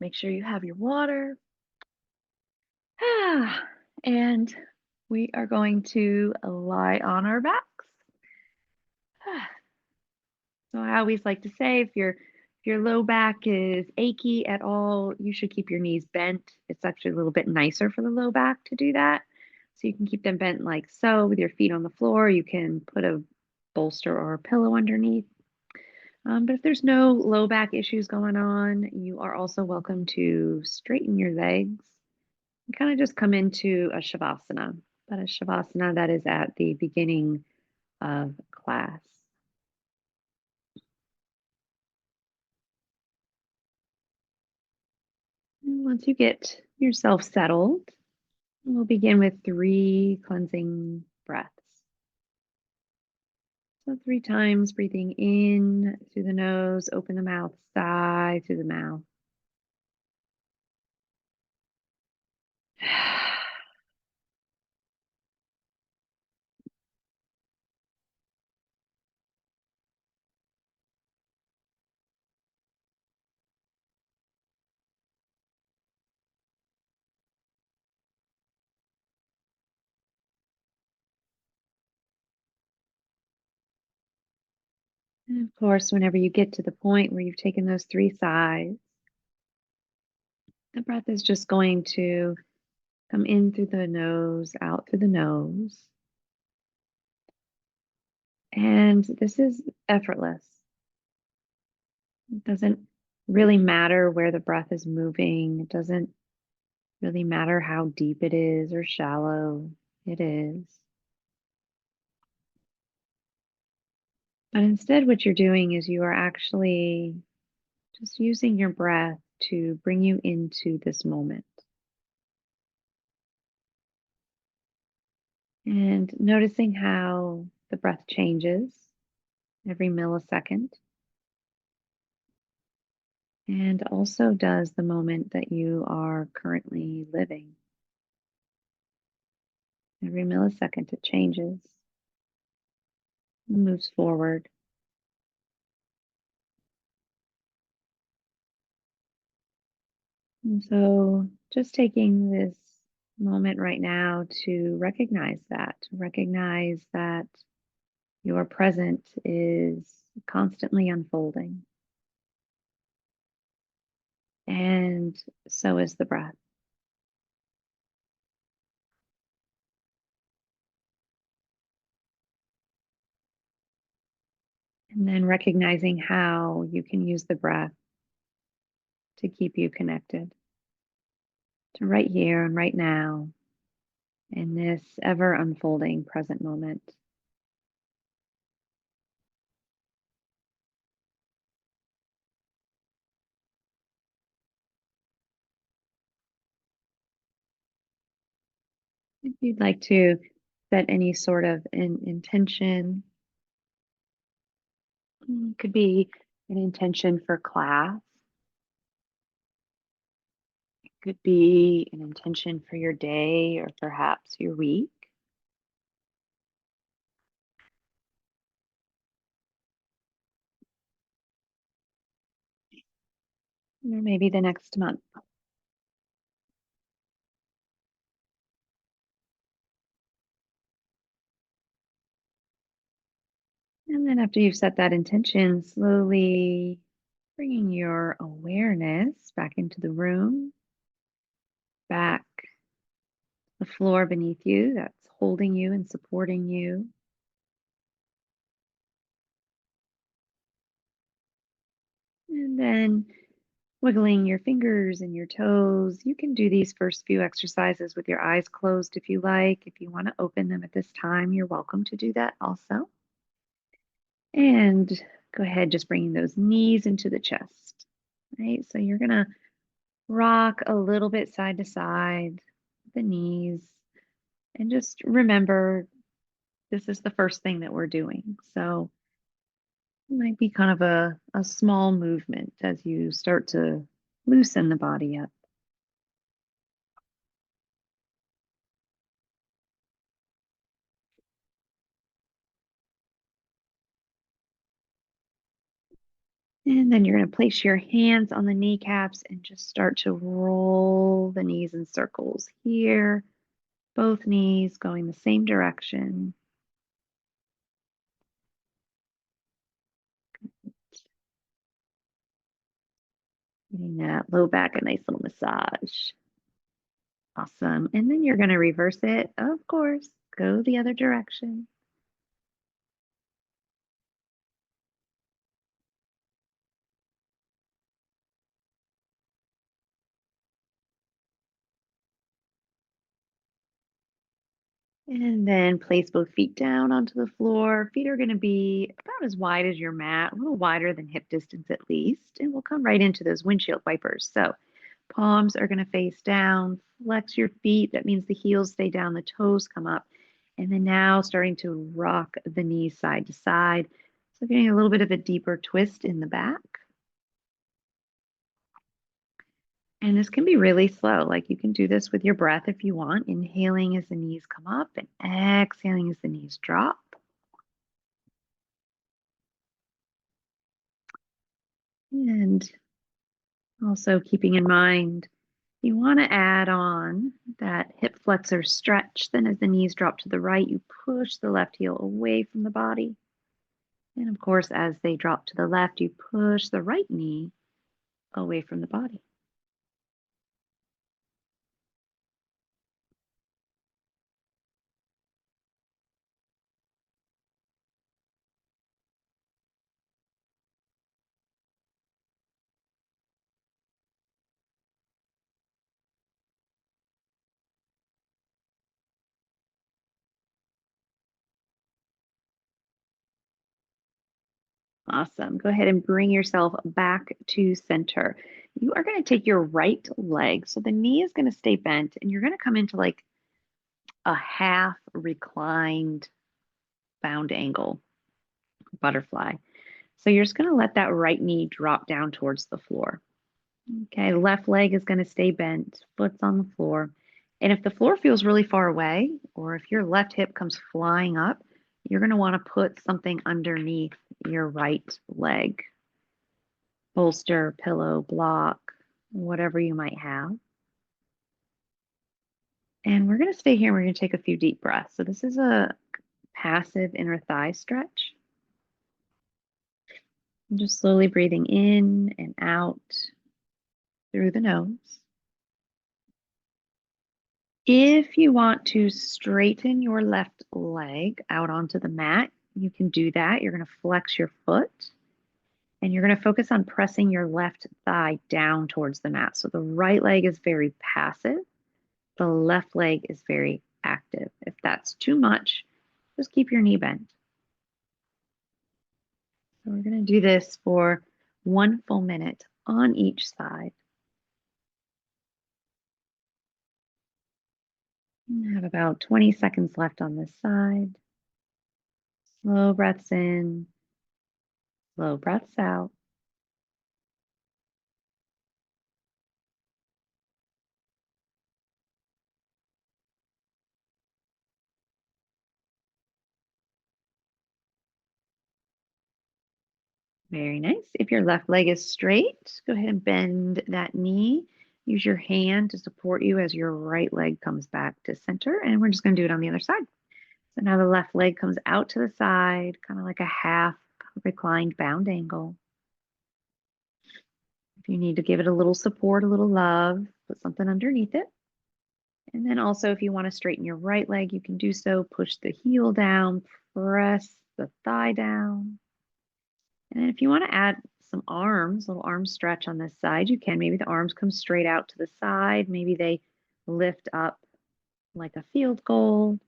Make sure you have your water. And we are going to lie on our backs. So I always like to say if your low back is achy at all, you should keep your knees bent. It's actually a little bit nicer for the low back to do that. So you can keep them bent like so with your feet on the floor. You can put a bolster or a pillow underneath. But if there's no low back issues going on, you are also welcome to straighten your legs and kind of just come into a shavasana, but a shavasana that is at the beginning of class. And once you get yourself settled, we'll begin with 3 cleansing breaths. So 3 times breathing in through the nose, open the mouth, sigh through the mouth. And of course, whenever you get to the point where you've taken those 3 sighs, the breath is just going to come in through the nose, out through the nose. And this is effortless. It doesn't really matter where the breath is moving. It doesn't really matter how deep it is or shallow it is. But instead, what you're doing is you are actually just using your breath to bring you into this moment and noticing how the breath changes every millisecond and also does the moment that you are currently living. Every millisecond it changes, moves forward. And so just taking this moment right now to recognize that your present is constantly unfolding. And so is the breath. And then recognizing how you can use the breath to keep you connected to right here and right now in this ever unfolding present moment. If you'd like to set any sort of intention, could be an intention for class, could be an intention for your day or perhaps your week, or maybe the next month. And then after you've set that intention, slowly bringing your awareness back into the room, back the floor beneath you that's holding you and supporting you. And then wiggling your fingers and your toes. You can do these first few exercises with your eyes closed if you like. If you want to open them at this time, you're welcome to do that also. And go ahead, just bringing those knees into the chest, right? So you're going to rock a little bit side to side, the knees, and just remember this is the first thing that we're doing. So it might be kind of a small movement as you start to loosen the body up. And then you're going to place your hands on the kneecaps and just start to roll the knees in circles here. Both knees going the same direction. Getting that low back a nice little massage. Awesome. And then you're going to reverse it, of course. Go the other direction. And then place both feet down onto the floor. Feet are going to be about as wide as your mat, a little wider than hip distance at least. And we'll come right into those windshield wipers. So palms are going to face down. Flex your feet. That means the heels stay down, the toes come up. And then now starting to rock the knees side to side. So getting a little bit of a deeper twist in the back. And this can be really slow. Like you can do this with your breath if you want, inhaling as the knees come up and exhaling as the knees drop. And also keeping in mind, you want to add on that hip flexor stretch. Then as the knees drop to the right, you push the left heel away from the body. And of course, as they drop to the left, you push the right knee away from the body. Awesome. Go ahead and bring yourself back to center. You are going to take your right leg. So the knee is going to stay bent and you're going to come into like a half reclined bound angle butterfly. So you're just going to let that right knee drop down towards the floor. Okay, left leg is going to stay bent, foot's on the floor. And if the floor feels really far away, or if your left hip comes flying up, you're going to want to put something underneath your right leg. Bolster, pillow, block, whatever you might have. And we're going to stay here. We're going to take a few deep breaths. So this is a passive inner thigh stretch. I'm just slowly breathing in and out through the nose. If you want to straighten your left leg out onto the mat, you can do that. You're going to flex your foot and you're going to focus on pressing your left thigh down towards the mat. So the right leg is very passive, the left leg is very active. If that's too much, just keep your knee bent. So we're going to do this for 1 full minute on each side. And have about 20 seconds left on this side. Slow breaths in, slow breaths out. Very nice. If your left leg is straight, go ahead and bend that knee. Use your hand to support you as your right leg comes back to center. And we're just going to do it on the other side. So now the left leg comes out to the side, kind of like a half reclined bound angle. If you need to give it a little support, a little love, put something underneath it. And then also, if you want to straighten your right leg, you can do so. Push the heel down, press the thigh down. And then if you want to add some arms, little arm stretch on this side, you can. Maybe the arms come straight out to the side. Maybe they lift up like a field goal.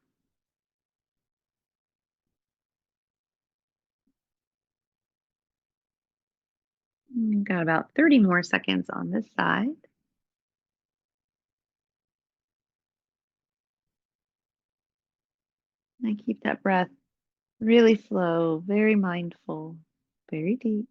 You've got about 30 more seconds on this side. And keep that breath really slow, very mindful, very deep.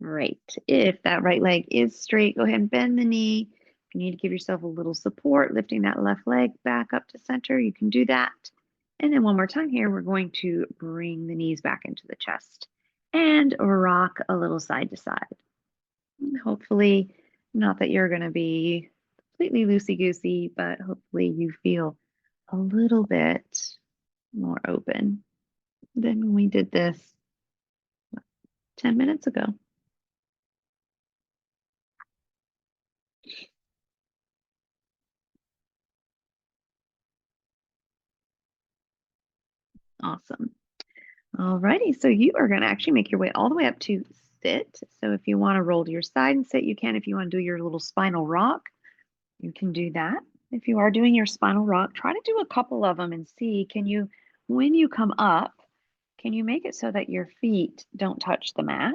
Great. If that right leg is straight, go ahead and bend the knee. If you need to give yourself a little support, lifting that left leg back up to center, you can do that. And then one more time here, we're going to bring the knees back into the chest and rock a little side to side. Hopefully, not that you're going to be completely loosey-goosey, but hopefully you feel a little bit more open than when we did this 10 minutes ago. Awesome. Alrighty, so you are going to actually make your way all the way up to sit. So if you want to roll to your side and sit, you can. If you want to do your little spinal rock, you can do that. If you are doing your spinal rock, try to do a couple of them and see, can you, when you come up, can you make it so that your feet don't touch the mat?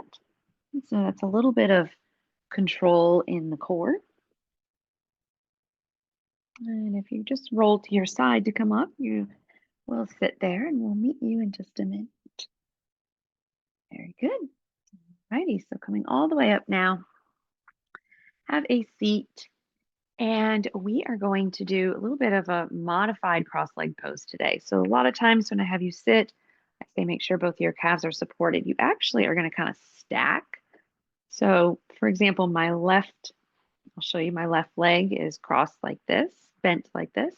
So that's a little bit of control in the core. And if you just roll to your side to come up, you will sit there and we'll meet you in just a minute. Very good. Righty, so coming all the way up now, have a seat. And we are going to do a little bit of a modified cross-leg pose today. So a lot of times when I have you sit, I say make sure both your calves are supported. You actually are going to kind of stack. So for example, I'll show you my left leg is crossed like this, bent like this.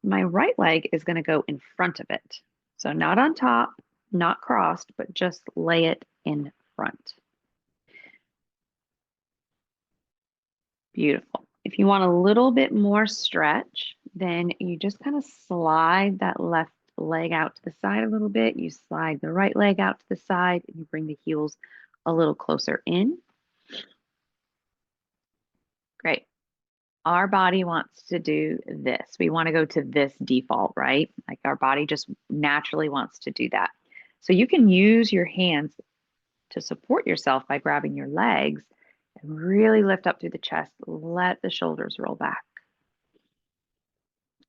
My right leg is going to go in front of it. So not on top, not crossed, but just lay it in front. Beautiful. If you want a little bit more stretch, then you just kind of slide that left leg out to the side a little bit. You slide the right leg out to the side and you bring the heels a little closer in. Great. Our body wants to do this. We want to go to this default, right? Like our body just naturally wants to do that. So you can use your hands to support yourself by grabbing your legs and really lift up through the chest. Let the shoulders roll back.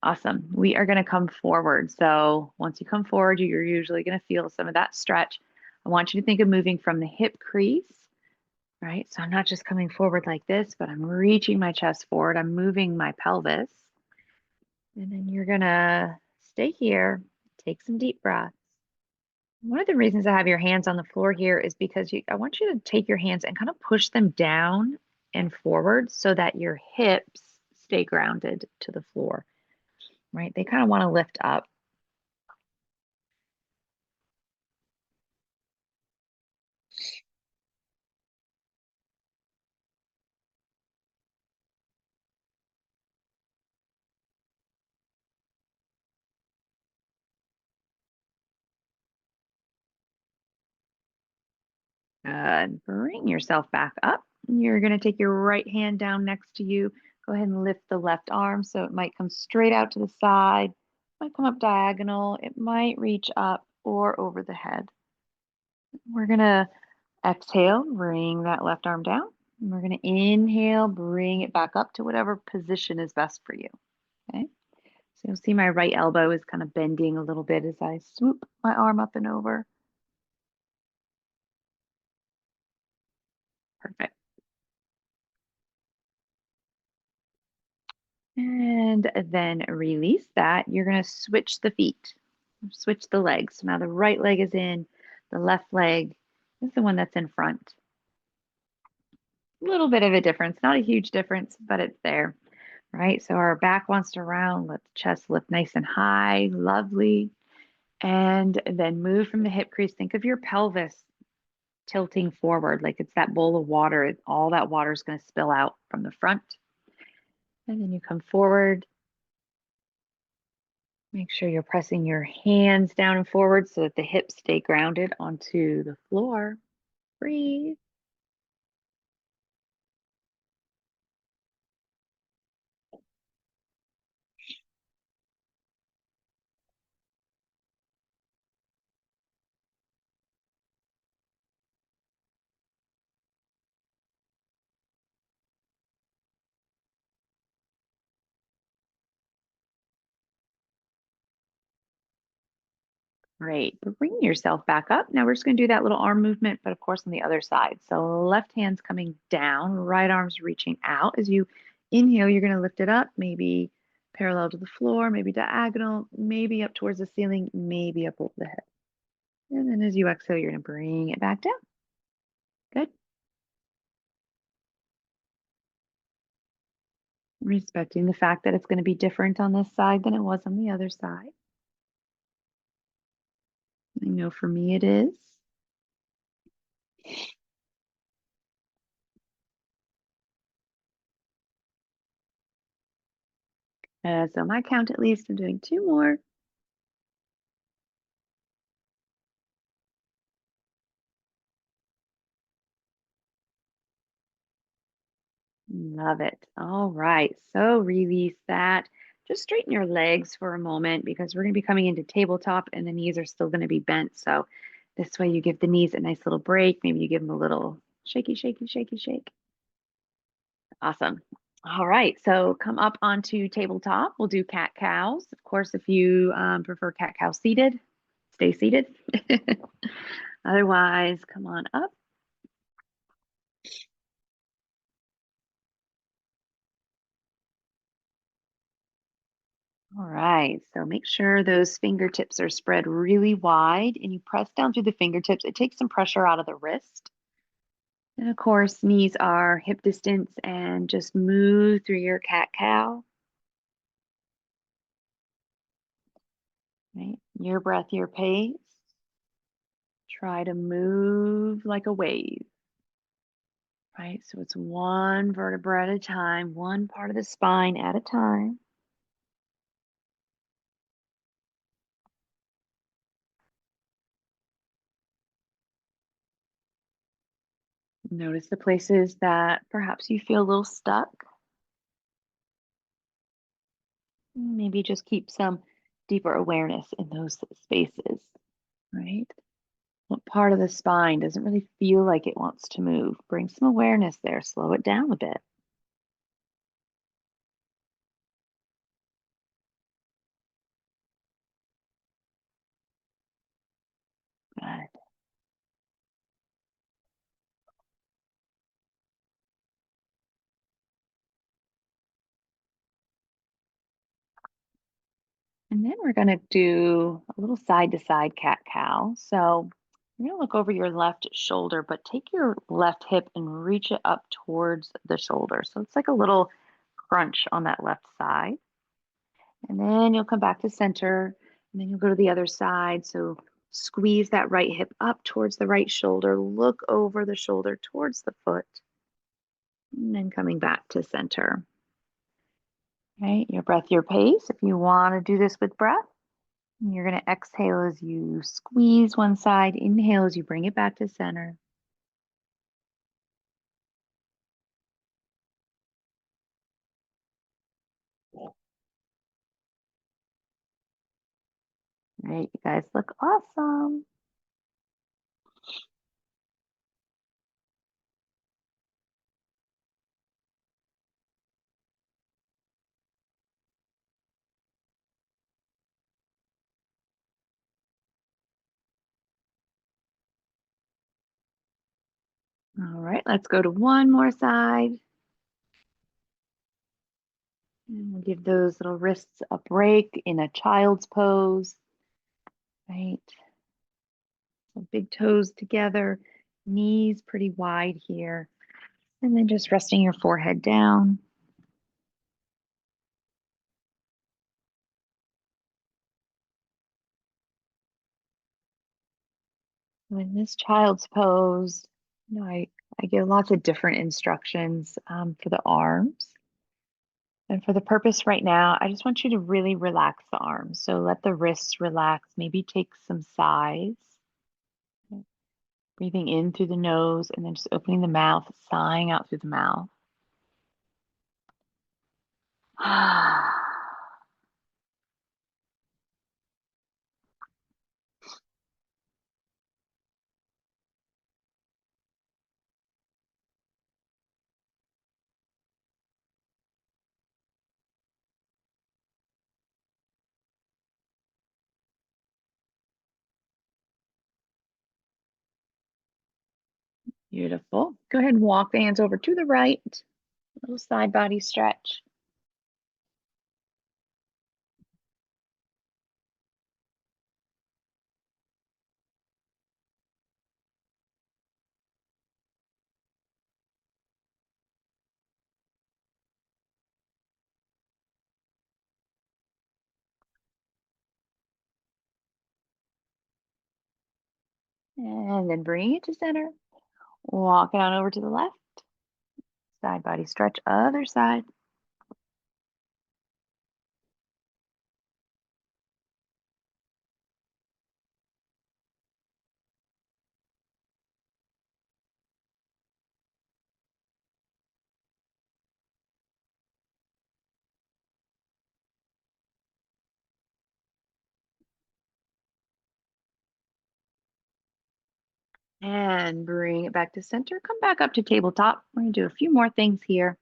Awesome. We are going to come forward. So once you come forward, you're usually going to feel some of that stretch. I want you to think of moving from the hip crease, right? So I'm not just coming forward like this, but I'm reaching my chest forward. I'm moving my pelvis. And then you're going to stay here, take some deep breaths. One of the reasons I have your hands on the floor here is because I want you to take your hands and kind of push them down and forward so that your hips stay grounded to the floor, right? They kind of want to lift up. Good. Bring yourself back up. You're going to take your right hand down next to you. Go ahead and lift the left arm so it might come straight out to the side, might come up diagonal, it might reach up or over the head. We're going to exhale, bring that left arm down. And we're going to inhale, bring it back up to whatever position is best for you. Okay. So you'll see my right elbow is kind of bending a little bit as I swoop my arm up and over. Perfect. And then release that. You're going to switch the feet, switch the legs. So now the right leg is in, the left leg is the one that's in front. A little bit of a difference, not a huge difference, but it's there, right? So our back wants to round, let the chest lift nice and high, lovely. And then move from the hip crease. Think of your pelvis tilting forward like it's that bowl of water. All that water is going to spill out from the front. And then you come forward. Make sure you're pressing your hands down and forward so that the hips stay grounded onto the floor. Breathe. Great. Bring yourself back up. Now we're just going to do that little arm movement, but of course on the other side. So left hand's coming down, right arm's reaching out. As you inhale, you're going to lift it up, maybe parallel to the floor, maybe diagonal, maybe up towards the ceiling, maybe up over the head. And then as you exhale, you're going to bring it back down. Good. Respecting the fact that it's going to be different on this side than it was on the other side. I know for me it is. So my count at least, I'm doing two more. Love it. All right. So release that. Just straighten your legs for a moment because we're going to be coming into tabletop and the knees are still going to be bent. So this way you give the knees a nice little break. Maybe you give them a little shaky, shaky, shaky, shake. Awesome. All right. So come up onto tabletop. We'll do cat cows. Of course, if you prefer cat cow seated, stay seated. Otherwise, come on up. All right, so make sure those fingertips are spread really wide and you press down through the fingertips. It takes some pressure out of the wrist. And of course, knees are hip distance and just move through your cat cow. Right? Your breath, your pace. Try to move like a wave. Right? So it's one vertebra at a time, one part of the spine at a time. Notice the places that perhaps you feel a little stuck. Maybe just keep some deeper awareness in those spaces, right? What part of the spine doesn't really feel like it wants to move? Bring some awareness there, slow it down a bit. Good. And then we're going to do a little side to side cat cow. So you're going to look over your left shoulder, but take your left hip and reach it up towards the shoulder. So it's like a little crunch on that left side. And then you'll come back to center, and then you'll go to the other side. So squeeze that right hip up towards the right shoulder, look over the shoulder towards the foot, and then coming back to center. Right, your breath, your pace. If you want to do this with breath, you're going to exhale as you squeeze one side, inhale as you bring it back to center. Right, you guys look awesome. All right, let's go to one more side. And we'll give those little wrists a break in a child's pose. Right. So big toes together, knees pretty wide here. And then just resting your forehead down. In this child's pose, I give lots of different instructions for the arms. And for the purpose right now, I just want you to really relax the arms. So let the wrists relax, maybe take some sighs. Breathing in through the nose and then just opening the mouth, sighing out through the mouth. Beautiful. Go ahead and walk the hands over to the right. Little side body stretch. And then bring it to center. Walk it on over to the left. Side body stretch, other side. And bring it back to center. Come back up to tabletop. We're going to do a few more things here.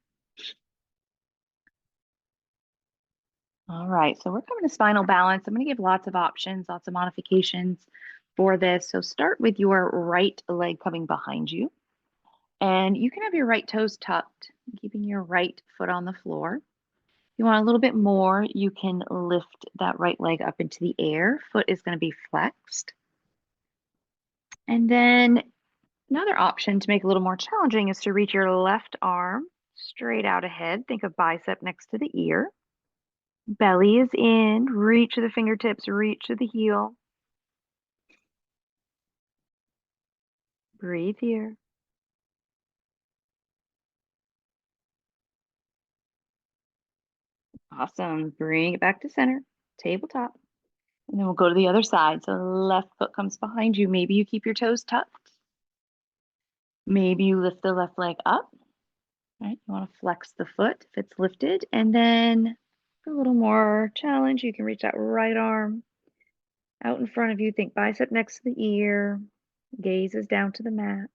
All right, so we're coming to spinal balance. I'm going to give lots of options, lots of modifications for this. So start with your right leg coming behind you. And you can have your right toes tucked, keeping your right foot on the floor. If you want a little bit more, you can lift that right leg up into the air. Foot is going to be flexed. And then another option to make it a little more challenging is to reach your left arm straight out ahead. Think of bicep next to the ear. Belly is in. Reach to the fingertips, reach to the heel. Breathe here. Awesome. Bring it back to center, tabletop. And then we'll go to the other side. So the left foot comes behind you. Maybe you keep your toes tucked. Maybe you lift the left leg up. Right? You want to flex the foot if it's lifted. And then a little more challenge, you can reach that right arm out in front of you. Think bicep next to the ear. Gaze is down to the mat.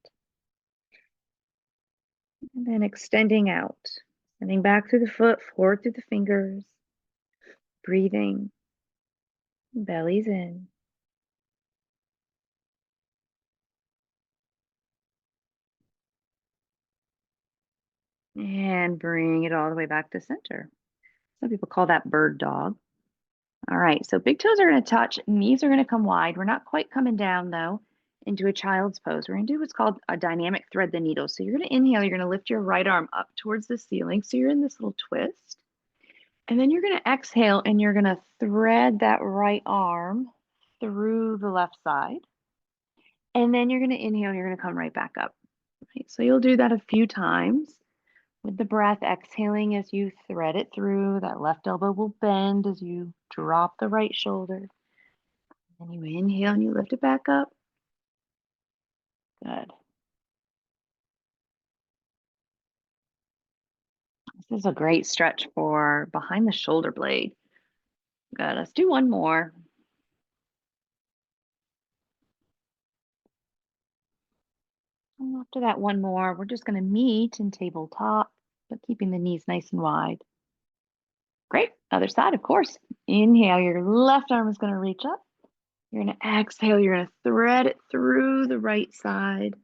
And then extending out. Sending back through the foot, forward through the fingers. Breathing. Belly's in. And bring it all the way back to center. Some people call that bird dog. All right, so big toes are going to touch, knees are going to come wide. We're not quite coming down though into a child's pose. We're going to do what's called a dynamic thread the needle. So you're going to inhale, you're going to lift your right arm up towards the ceiling. So you're in this little twist. And then you're going to exhale and you're going to thread that right arm through the left side. And then you're going to inhale and you're going to come right back up. Right? So you'll do that a few times. With the breath, exhaling as you thread it through, that left elbow will bend as you drop the right shoulder. And you inhale and you lift it back up. Good. This is a great stretch for behind the shoulder blade. Good. Let's do one more. And after that one more, we're just going to meet in tabletop, but keeping the knees nice and wide. Great. Other side, of course. Inhale, your left arm is going to reach up. You're going to exhale, you're going to thread it through the right side.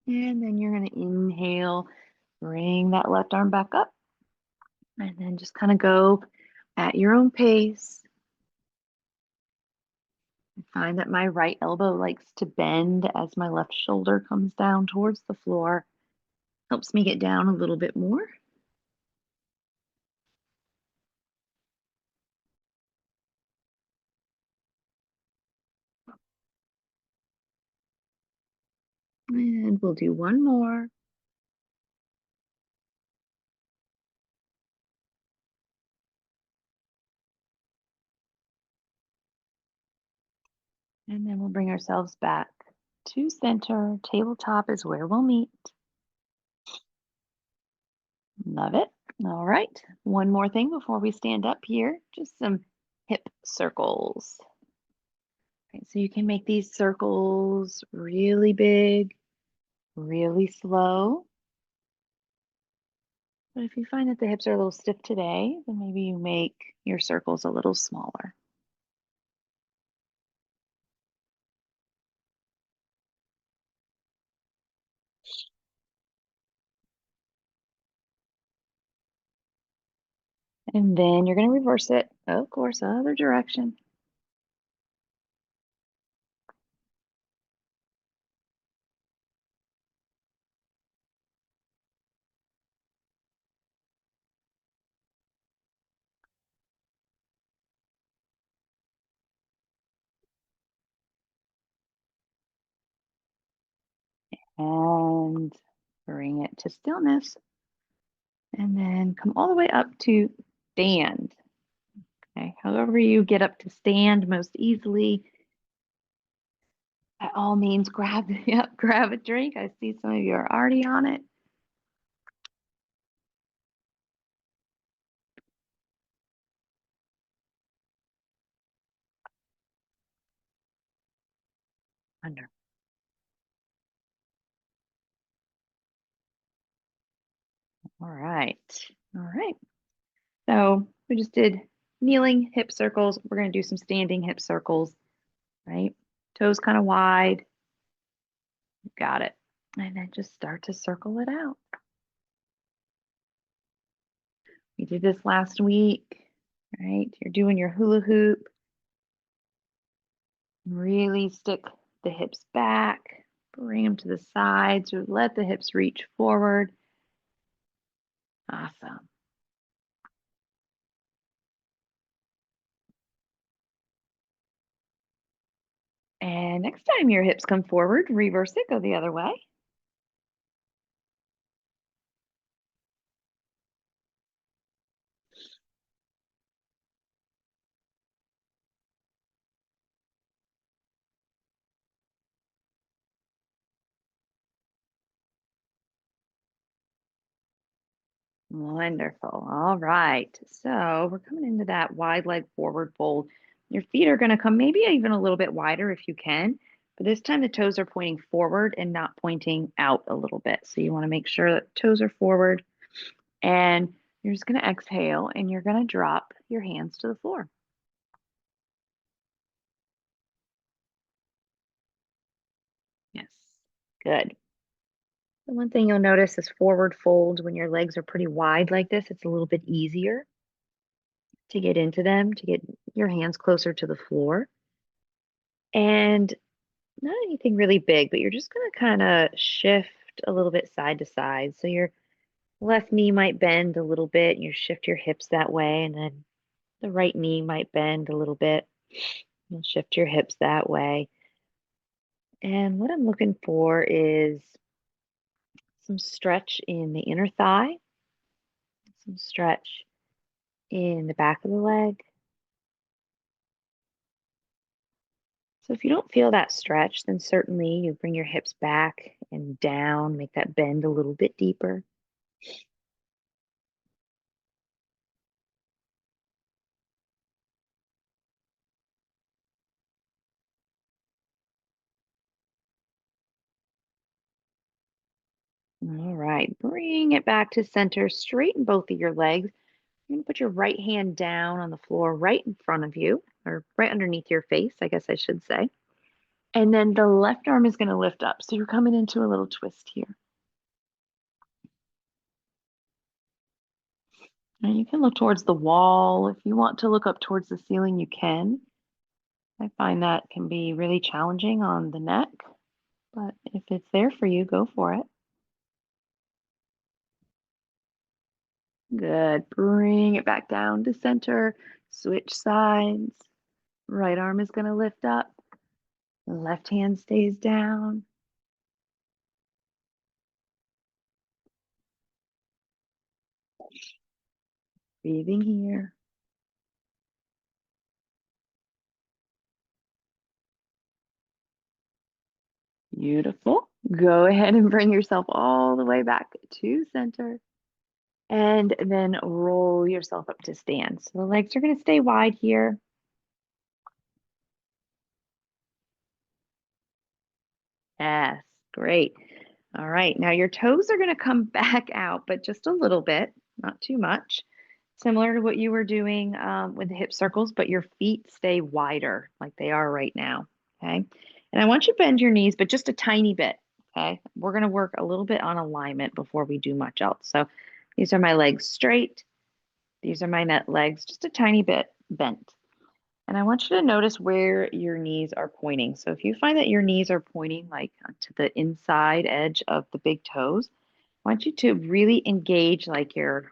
And then you're going to inhale, bring that left arm back up. And then just kind of go at your own pace. I find that my right elbow likes to bend as my left shoulder comes down towards the floor. Helps me get down a little bit more. And we'll do one more. And then we'll bring ourselves back to center. Tabletop is where we'll meet. Love it. All right. One more thing before we stand up here. Just some hip circles. Okay, so you can make these circles really big, really slow. But if you find that the hips are a little stiff today, then maybe you make your circles a little smaller. And then you're going to reverse it, of course, other direction. And bring it to stillness. And then come all the way up to stand. Okay, however you get up to stand most easily, by all means, grab grab a drink. I see some of you are already on it. Wonderful. All right. All right. So we just did kneeling hip circles. We're going to do some standing hip circles, right? Toes kind of wide. Got it. And then just start to circle it out. We did this last week, right? You're doing your hula hoop. Really stick the hips back, bring them to the sides, or let the hips reach forward. Awesome. And next time your hips come forward, reverse it, go the other way. Wonderful. All right. So we're coming into that wide leg forward fold. Your feet are going to come maybe even a little bit wider if you can, but this time the toes are pointing forward and not pointing out a little bit. So you want to make sure that toes are forward, and you're just going to exhale and you're going to drop your hands to the floor. Yes. Good. The one thing you'll notice is forward folds when your legs are pretty wide like this, it's a little bit easier to get into them, to get your hands closer to the floor. And not anything really big, but you're just going to kind of shift a little bit side to side. So your left knee might bend a little bit, and you shift your hips that way, and then the right knee might bend a little bit. You'll shift your hips that way. And what I'm looking for is some stretch in the inner thigh, some stretch in the back of the leg. So if you don't feel that stretch, then certainly you bring your hips back and down, make that bend a little bit deeper. All right, bring it back to center, straighten both of your legs. You're gonna put your right hand down on the floor right in front of you, or right underneath your face, I guess I should say. And then the left arm is gonna lift up. So you're coming into a little twist here. And you can look towards the wall. If you want to look up towards the ceiling, you can. I find that can be really challenging on the neck, but if it's there for you, go for it. Good. Bring it back down to center. Switch sides. Right arm is going to lift up. Left hand stays down. Breathing here. Beautiful. Go ahead and bring yourself all the way back to center. And then roll yourself up to stand. So the legs are going to stay wide here. Yes, great. All right, now your toes are going to come back out, but just a little bit, not too much. Similar to what you were doing with the hip circles, but your feet stay wider like they are right now, okay? And I want you to bend your knees, but just a tiny bit, okay? We're going to work a little bit on alignment before we do much else. So these are my legs straight. These are my net legs, just a tiny bit bent. And I want you to notice where your knees are pointing. So if you find that your knees are pointing like to the inside edge of the big toes, I want you to really engage like your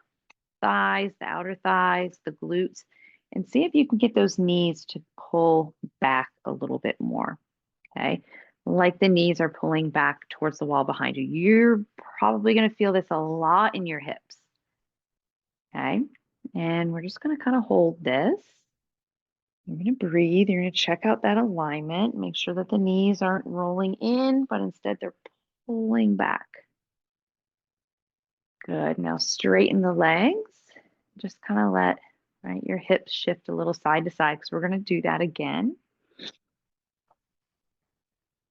thighs, the outer thighs, the glutes, and see if you can get those knees to pull back a little bit more. Okay. Like the knees are pulling back towards the wall behind you. You're probably going to feel this a lot in your hips. Okay. And we're just going to kind of hold this. You're going to breathe. You're going to check out that alignment. Make sure that the knees aren't rolling in, but instead they're pulling back. Good. Now straighten the legs. Just kind of let your hips shift a little side to side because we're going to do that again.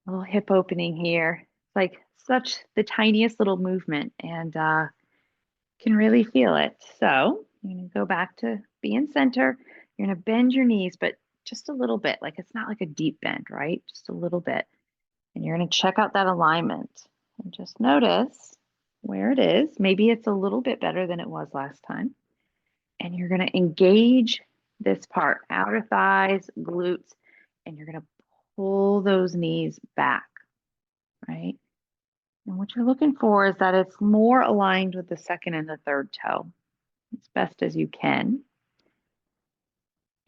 A little hip opening here. It's like such the tiniest little movement and can really feel it. So you're going to go back to being center. You're going to bend your knees, but just a little bit. Like it's not like a deep bend, right? Just a little bit. And you're going to check out that alignment and just notice where it is. Maybe it's a little bit better than it was last time. And you're going to engage this part, outer thighs, glutes, and you're going to pull those knees back, right? And what you're looking for is that it's more aligned with the second and the third toe as best as you can.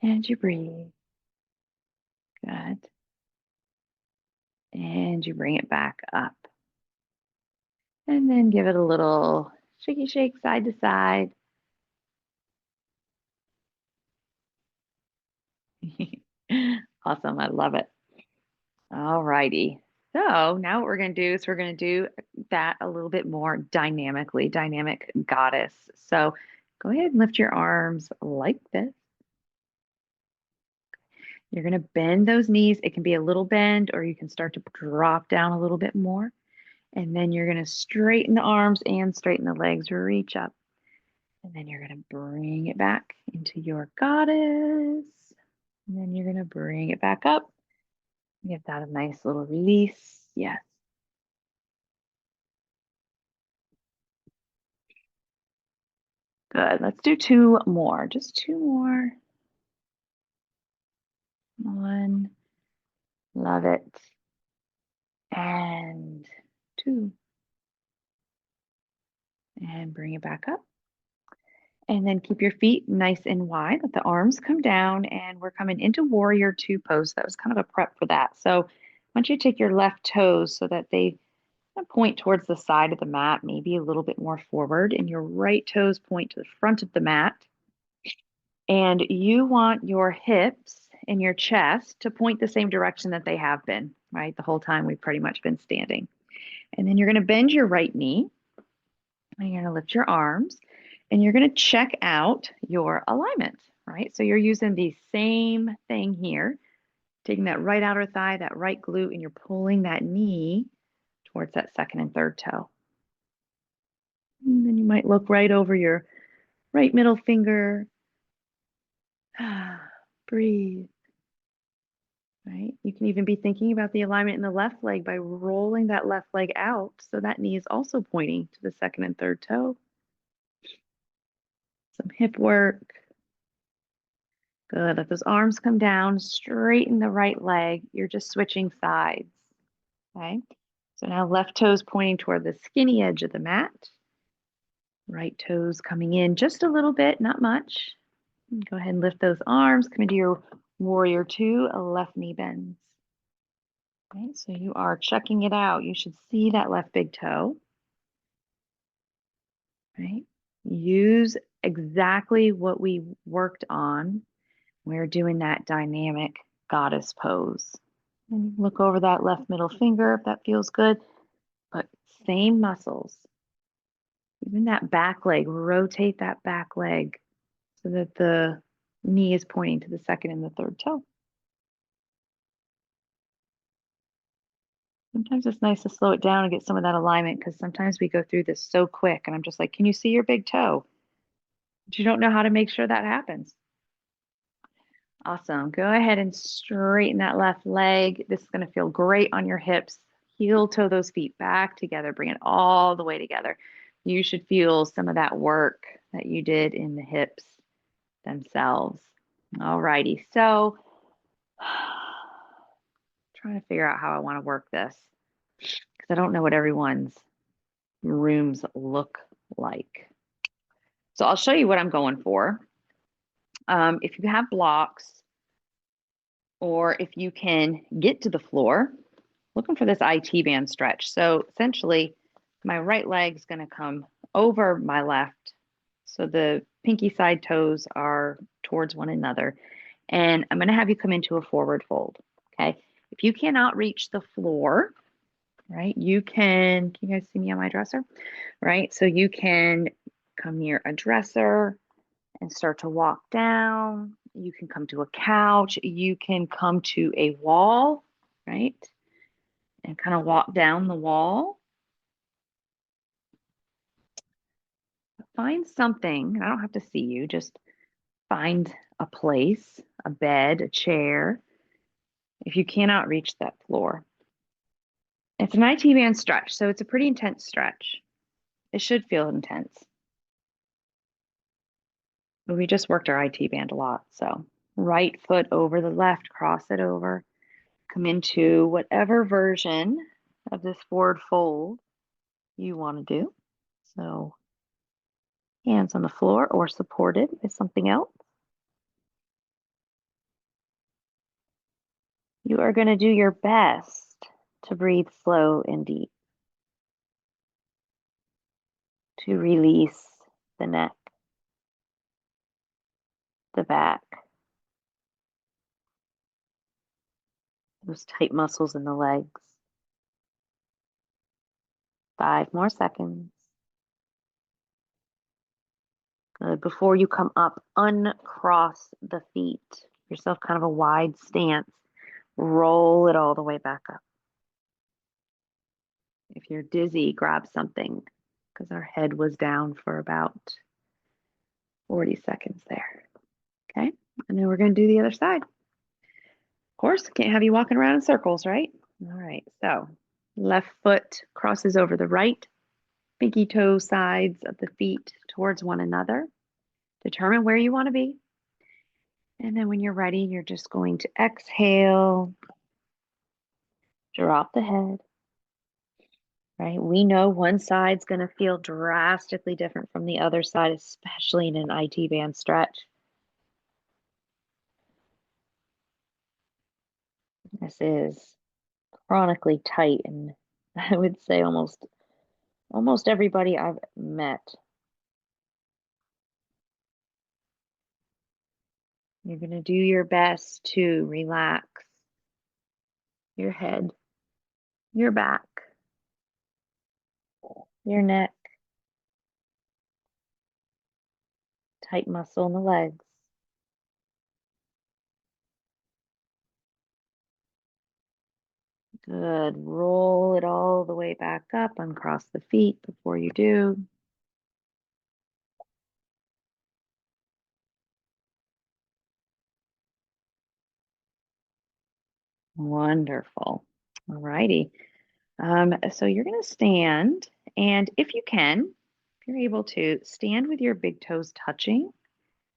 And you breathe. Good. And you bring it back up. And then give it a little shaky shake side to side. Awesome. I love it. All righty. So now what we're going to do is we're going to do that a little bit more dynamically, dynamic goddess. So go ahead and lift your arms like this. You're going to bend those knees. It can be a little bend or you can start to drop down a little bit more. And then you're going to straighten the arms and straighten the legs, reach up. And then you're going to bring it back into your goddess. And then you're going to bring it back up. Give that a nice little release. Yes. Good. Let's do two more. Just two more. One. Love it. And two. And bring it back up. And then keep your feet nice and wide. Let the arms come down. And we're coming into warrior two pose. That was kind of a prep for that. So I want you to take your left toes so that they point towards the side of the mat, maybe a little bit more forward. And your right toes point to the front of the mat. And you want your hips and your chest to point the same direction that they have been, right? The whole time we've pretty much been standing. And then you're going to bend your right knee. And you're going to lift your arms. And you're going to check out your alignment, right? So you're using the same thing here, taking that right outer thigh, that right glute, and you're pulling that knee towards that second and third toe. And then you might look right over your right middle finger. Breathe. Right? You can even be thinking about the alignment in the left leg by rolling that left leg out so that knee is also pointing to the second and third toe. Some hip work. Good. Let those arms come down, straighten the right leg. You're just switching sides. Okay. So now left toes pointing toward the skinny edge of the mat. Right toes coming in just a little bit, not much. Go ahead and lift those arms. Come into your warrior two, a left knee bends. Okay, so you are checking it out. You should see that left big toe. Right? Use exactly what we worked on. We're doing that dynamic goddess pose. And look over that left middle finger if that feels good. But same muscles. Even that back leg, rotate that back leg so that the knee is pointing to the second and the third toe. Sometimes it's nice to slow it down and get some of that alignment because sometimes we go through this so quick and I'm just like, can you see your big toe? But you don't know how to make sure that happens. Awesome. Go ahead and straighten that left leg. This is going to feel great on your hips. Heel toe those feet back together. Bring it all the way together. You should feel some of that work that you did in the hips themselves. All righty. So trying to figure out how I want to work this because I don't know what everyone's rooms look like. So I'll show you what I'm going for. If you have blocks or if you can get to the floor, looking for this IT band stretch. So essentially, my right leg's going to come over my left. So the pinky side toes are towards one another. And I'm going to have you come into a forward fold. Okay. If you cannot reach the floor, right, can you guys see me on my dresser? Right. So you can come near a dresser and start to walk down. You can come to a couch. You can come to a wall, right? And kind of walk down the wall. Find something. I don't have to see you. Just find a place, a bed, a chair, if you cannot reach that floor. It's an IT band stretch, so it's a pretty intense stretch. It should feel intense. But we just worked our IT band a lot. So right foot over the left, cross it over, come into whatever version of this forward fold you want to do. So hands on the floor or supported by something else. You are going to do your best to breathe slow and deep, to release the neck, the back, those tight muscles in the legs. 5 more seconds. Good. Before you come up, uncross the feet. Give yourself kind of a wide stance. Roll it all the way back up. If you're dizzy, grab something because our head was down for about 40 seconds there. Okay. And then we're going to do the other side. Of course, can't have you walking around in circles, right? All right. So left foot crosses over the right, pinky toe sides of the feet towards one another. Determine where you want to be. And then when you're ready, you're just going to exhale, drop the head, right? We know one side's going to feel drastically different from the other side, especially in an IT band stretch. This is chronically tight, and I would say almost everybody I've met. You're going to do your best to relax your head, your back, your neck, tight muscle in the legs. Good. Roll it all the way back up, uncross the feet before you do. Wonderful. All righty. So you're going to stand, and if you can, if you're able to, stand with your big toes touching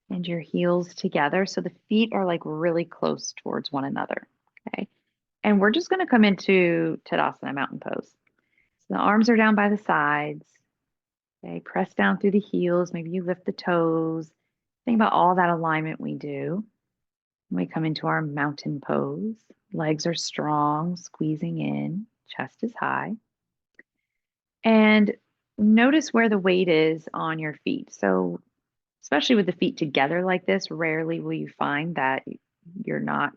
and your heels together so the feet are like really close towards one another. Okay. And we're just going to come into Tadasana Mountain Pose. So the arms are down by the sides. Okay. Press down through the heels. Maybe you lift the toes. Think about all that alignment we do when we come into our mountain pose. Legs are strong, squeezing in, chest is high. And notice where the weight is on your feet. So, especially with the feet together like this, rarely will you find that you're not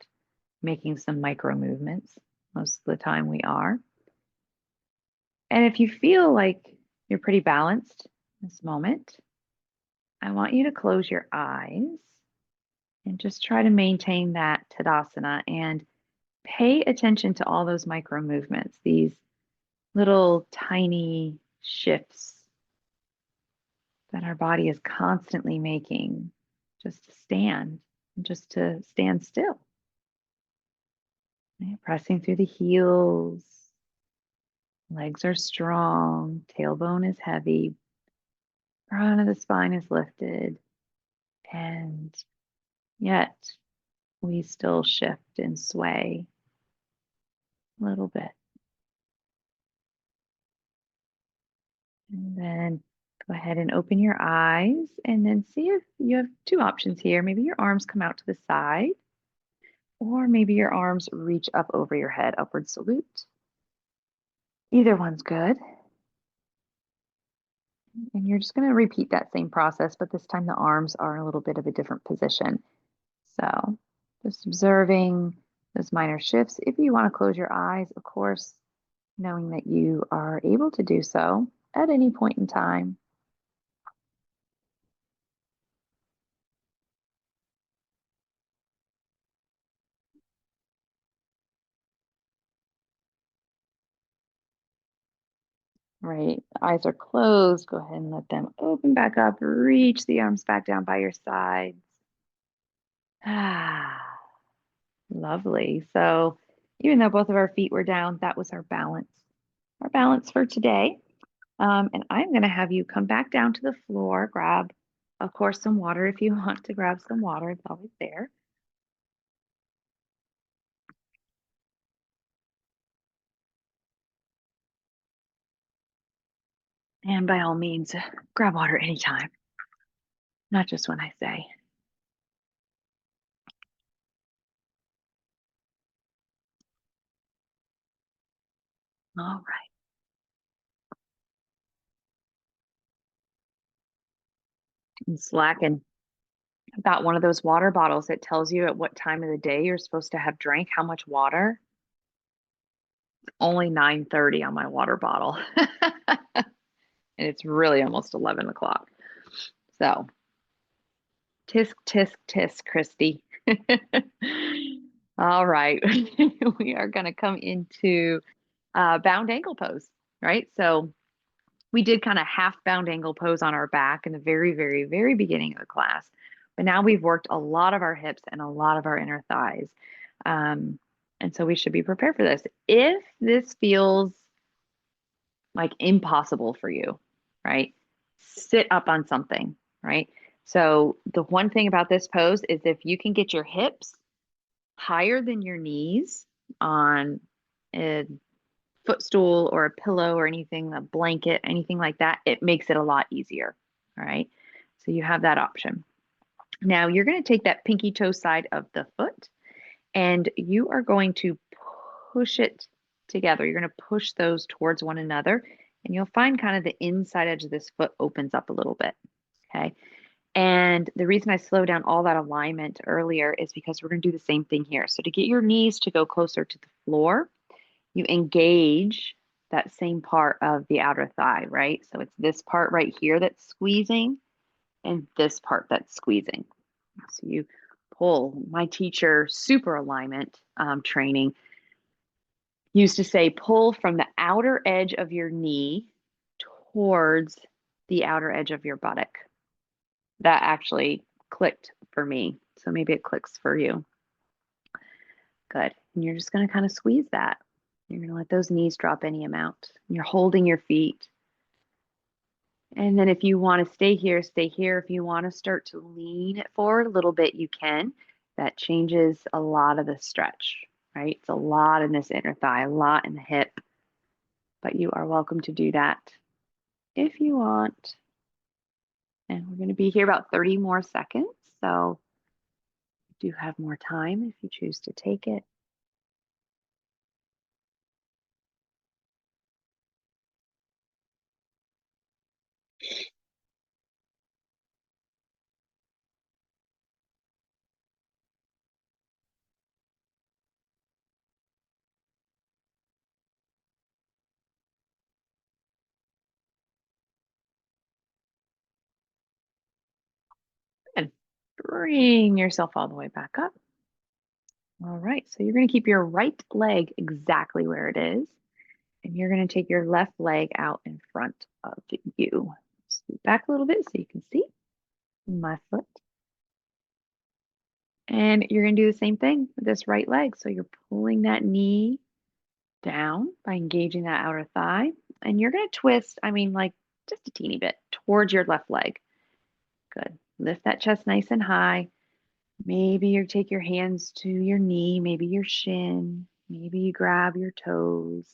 making some micro movements. Most of the time, we are. And if you feel like you're pretty balanced in this moment, I want you to close your eyes and just try to maintain that Tadasana and pay attention to all those micro movements, these little tiny shifts that our body is constantly making just to stand, just to stand still. Right? Pressing through the heels, legs are strong, tailbone is heavy, front of the spine is lifted. And yet we still shift and sway a little bit. And then go ahead and open your eyes and then see if you have two options here. Maybe your arms come out to the side, or maybe your arms reach up over your head, upward salute. Either one's good. And you're just going to repeat that same process, but this time the arms are in a little bit of a different position. So just observing those minor shifts. If you want to close your eyes, of course, knowing that you are able to do so at any point in time. Right, eyes are closed. Go ahead and let them open back up. Reach the arms back down by your sides. Ah, lovely. So even though both of our feet were down, that was our balance for today. And I'm going to have you come back down to the floor, grab, of course, some water if you want to grab some water. It's always there. And by all means, grab water anytime, not just when I say. All right. And slacken. I've got one of those water bottles that tells you at what time of the day you're supposed to have drank how much water. Only 9:30 on my water bottle. And it's really almost 11 o'clock. So tisk, tisk, tisk, Christy. All right. We are going to come into bound ankle pose, right? So we did kind of half bound ankle pose on our back in the very, very, very beginning of the class. But now we've worked a lot of our hips and a lot of our inner thighs. And so we should be prepared for this. If this feels like impossible for you, right? Sit up on something, right? So the one thing about this pose is if you can get your hips higher than your knees on a footstool or a pillow or anything, a blanket, anything like that, it makes it a lot easier. All right. So you have that option. Now you're going to take that pinky toe side of the foot and you are going to push it together. You're going to push those towards one another and you'll find kind of the inside edge of this foot opens up a little bit. Okay. And the reason I slowed down all that alignment earlier is because we're going to do the same thing here. So to get your knees to go closer to the floor, you engage that same part of the outer thigh, right? So it's this part right here that's squeezing and this part that's squeezing. So you pull. My teacher, super alignment training, used to say pull from the outer edge of your knee towards the outer edge of your buttock. That actually clicked for me. So maybe it clicks for you. Good. And you're just going to kind of squeeze that. You're going to let those knees drop any amount. You're holding your feet. And then if you want to stay here, stay here. If you want to start to lean it forward a little bit, you can. That changes a lot of the stretch, right? It's a lot in this inner thigh, a lot in the hip. But you are welcome to do that if you want. And we're going to be here about 30 more seconds. So you do have more time if you choose to take it. And bring yourself all the way back up. All right, so you're going to keep your right leg exactly where it is, and you're going to take your left leg out in front of you. Scoot back a little bit so you can see my foot. And you're going to do the same thing with this right leg. So you're pulling that knee down by engaging that outer thigh, and you're going to twist, I mean, like just a teeny bit towards your left leg. Good. Lift that chest nice and high. Maybe you take your hands to your knee, maybe your shin, maybe you grab your toes.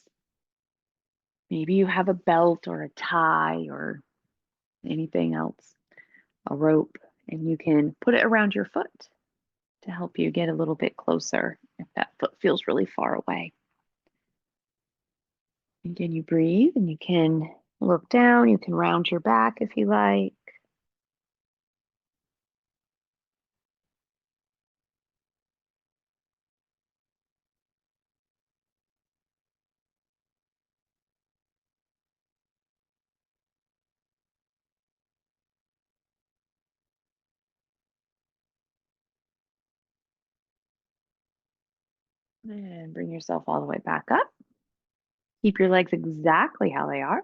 Maybe you have a belt or a tie or anything else, a rope, and you can put it around your foot to help you get a little bit closer if that foot feels really far away. Again, you breathe and you can look down, you can round your back if you like. And bring yourself all the way back up. Keep your legs exactly how they are.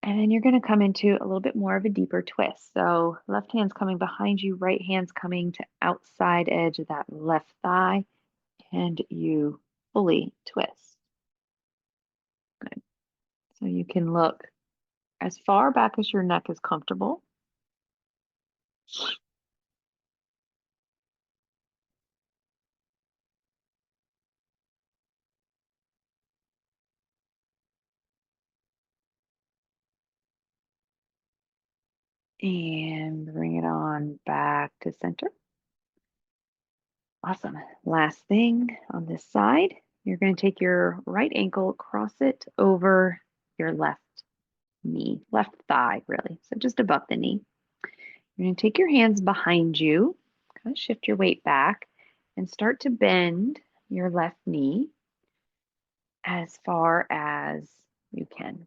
And then you're going to come into a little bit more of a deeper twist. So left hand's coming behind you, right hand's coming to outside edge of that left thigh, and you fully twist. Good. So you can look as far back as your neck is comfortable. And bring it on back to center. Awesome. Last thing on this side, you're going to take your right ankle, cross it over your left knee, left thigh, really. So just above the knee. You're going to take your hands behind you, kind of shift your weight back, and start to bend your left knee as far as you can.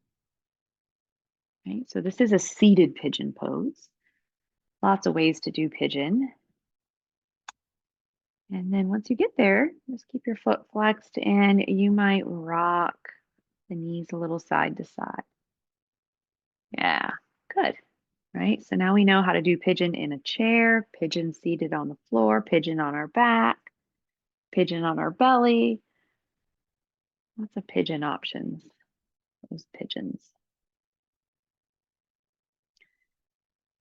Right? So this is a seated pigeon pose. Lots of ways to do pigeon. And then once you get there, just keep your foot flexed and you might rock the knees a little side to side. Yeah, good. Right? So now we know how to do pigeon in a chair, pigeon seated on the floor, pigeon on our back, pigeon on our belly. Lots of pigeon options, those pigeons.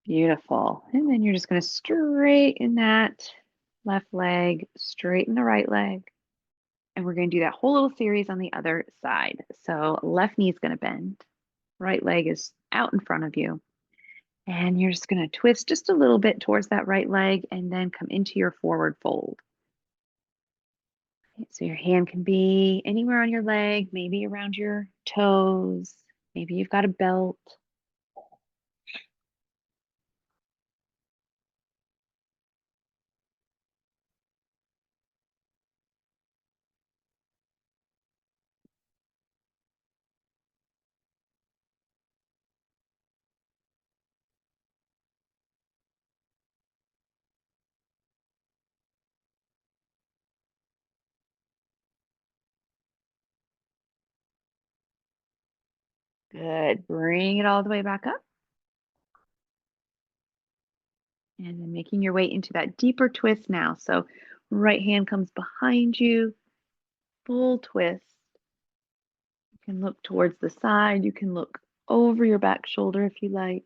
Beautiful. And then you're just going to straighten that left leg, straighten the right leg. And we're going to do that whole little series on the other side. So left knee is going to bend, right leg is out in front of you. And you're just going to twist just a little bit towards that right leg and then come into your forward fold. Okay, so your hand can be anywhere on your leg, maybe around your toes. Maybe you've got a belt. Good. Bring it all the way back up. And then making your way into that deeper twist now. So right hand comes behind you, full twist. You can look towards the side. You can look over your back shoulder if you like.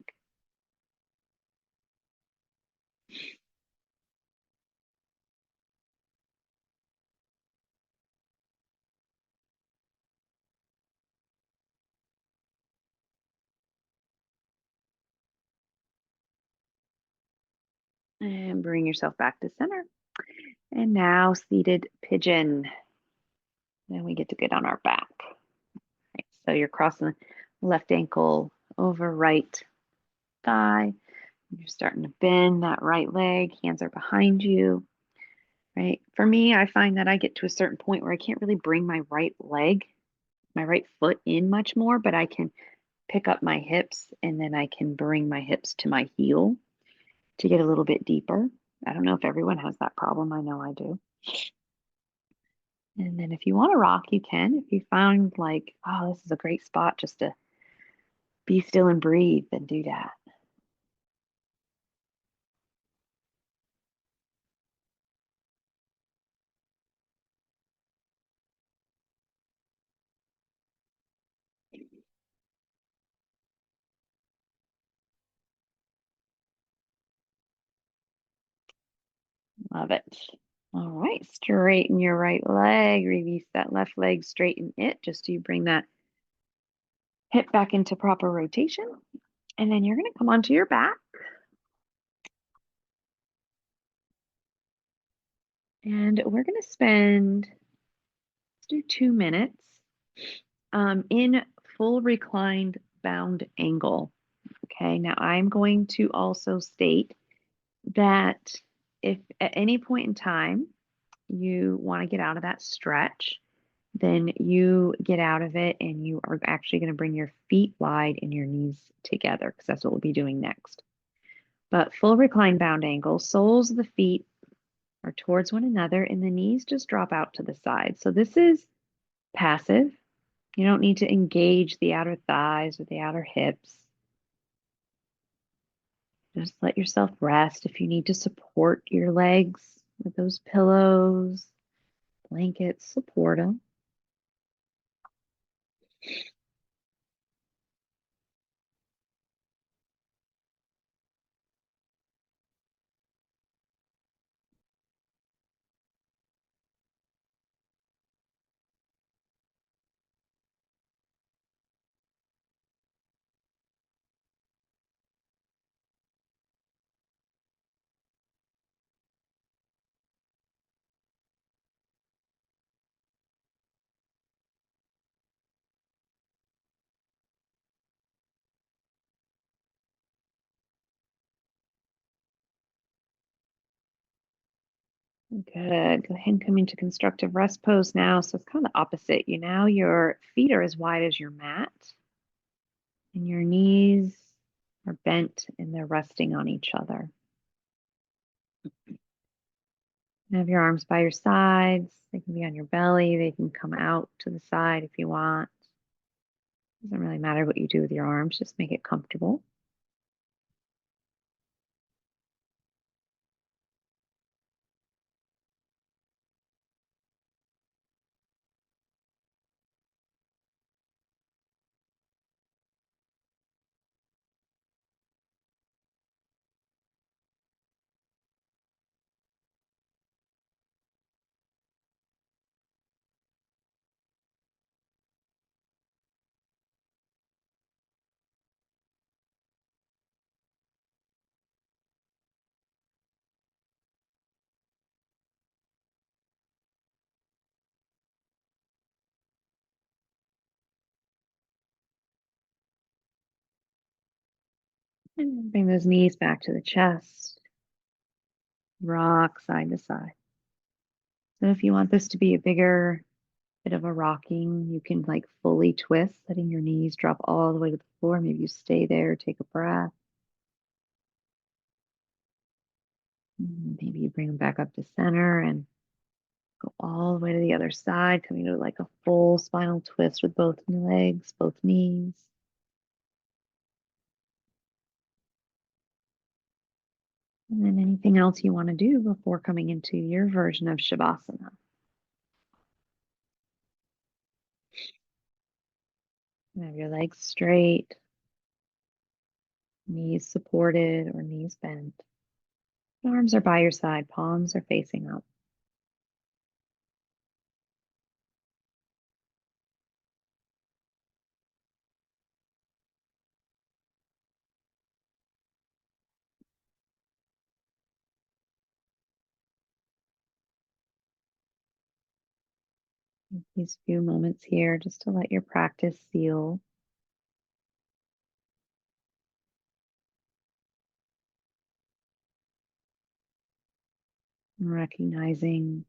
And bring yourself back to center. And now seated pigeon. Then we get to get on our back. Right, so you're crossing the left ankle over right thigh. You're starting to bend that right leg. Hands are behind you. Right. For me, I find that I get to a certain point where I can't really bring my right leg, my right foot in much more, but I can pick up my hips and then I can bring my hips to my heel to get a little bit deeper. I don't know if everyone has that problem. I know I do. And then if you want to rock, you can. If you find like, oh, this is a great spot just to be still and breathe, then do that. Love it. All right, straighten your right leg, release that left leg, straighten it, just so you bring that hip back into proper rotation. And then you're going to come onto your back. And we're going to spend, let's do 2 minutes in full reclined bound angle. Okay, now I'm going to also state that if at any point in time you want to get out of that stretch, then you get out of it and you are actually going to bring your feet wide and your knees together because that's what we'll be doing next. But full reclined bound angle, soles of the feet are towards one another and the knees just drop out to the side. So this is passive. You don't need to engage the outer thighs or the outer hips. Just let yourself rest. If you need to support your legs with those pillows, blankets, support them. Good. Go ahead and come into constructive rest pose now. So it's kind of the opposite. Your feet are as wide as your mat, and your knees are bent and they're resting on each other. You have your arms by your sides. They can be on your belly. They can come out to the side if you want. Doesn't really matter what you do with your arms, just make it comfortable. And then bring those knees back to the chest. Rock side to side. So if you want this to be a bigger bit of a rocking, you can like fully twist, letting your knees drop all the way to the floor. Maybe you stay there, take a breath. Maybe you bring them back up to center and go all the way to the other side, coming to like a full spinal twist with both legs, both knees. And then anything else you want to do before coming into your version of Shavasana. Have your legs straight, knees supported or knees bent. Arms are by your side, palms are facing up. These few moments here just to let your practice seal. Recognizing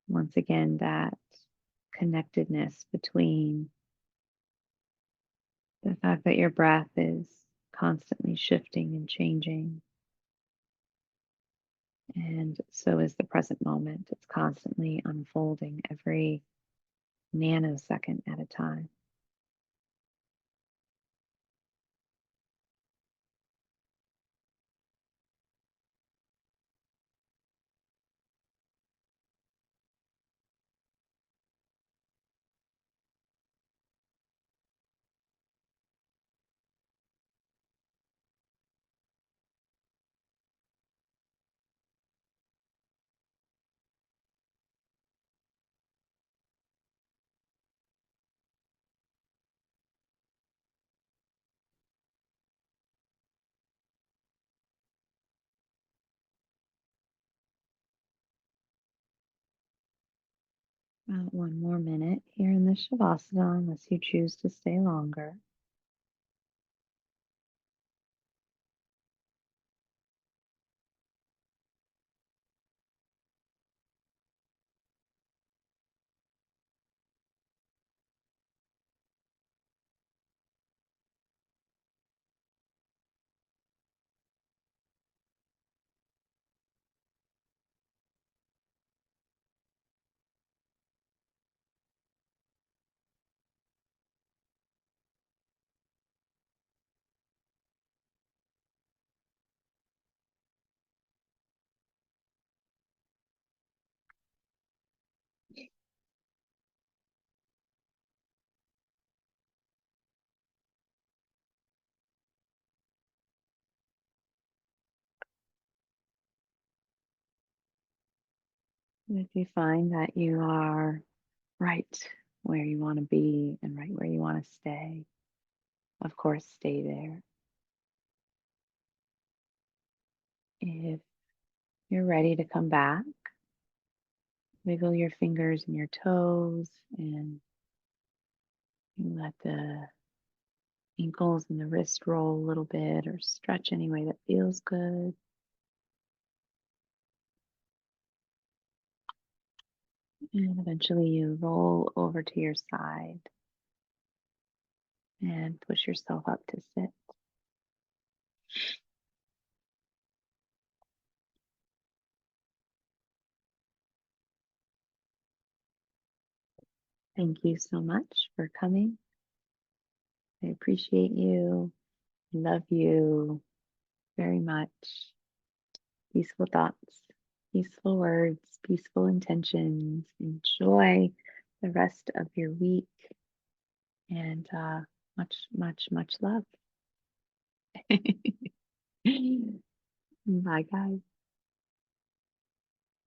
once again that connectedness between the fact that your breath is constantly shifting and changing. And so is the present moment. It's constantly unfolding every nanosecond at a time. About one more minute here in the Shavasana, unless you choose to stay longer. And if you find that you are right where you want to be and right where you want to stay, of course, stay there. If you're ready to come back, wiggle your fingers and your toes and you let the ankles and the wrist roll a little bit or stretch any way that feels good. And eventually you roll over to your side and push yourself up to sit. Thank you so much for coming. I appreciate you. Love you very much. Peaceful thoughts, peaceful words, peaceful intentions. Enjoy the rest of your week and much, much, much love. Bye, guys.